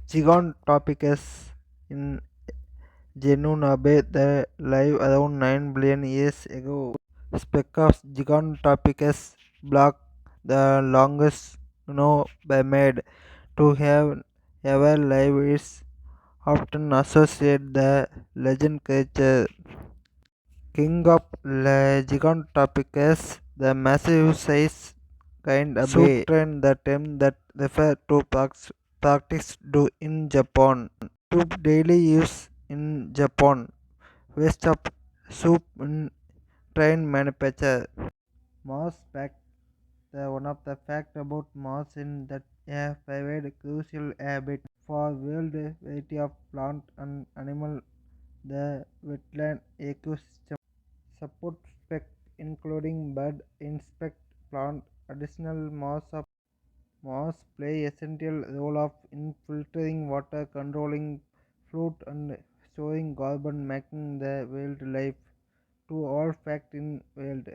Gigantopithecus in Genuine the live around 9 billion years ago. Speck of Gigantopithecus block the longest known primate to have ever lived is often associated the legend creature king of Gigantopithecus, the massive size kind of train the term that refer to practice do in Japan. To daily use in Japan, waste of soup in train manufacture. Mars fact one of the fact about Mars in that provide crucial habit for world variety of plant and animal the wetland ecosystem support spec including bird insect plant additional Mars play essential role of in filtering water controlling flood and storing carbon making the wildlife to all fact in world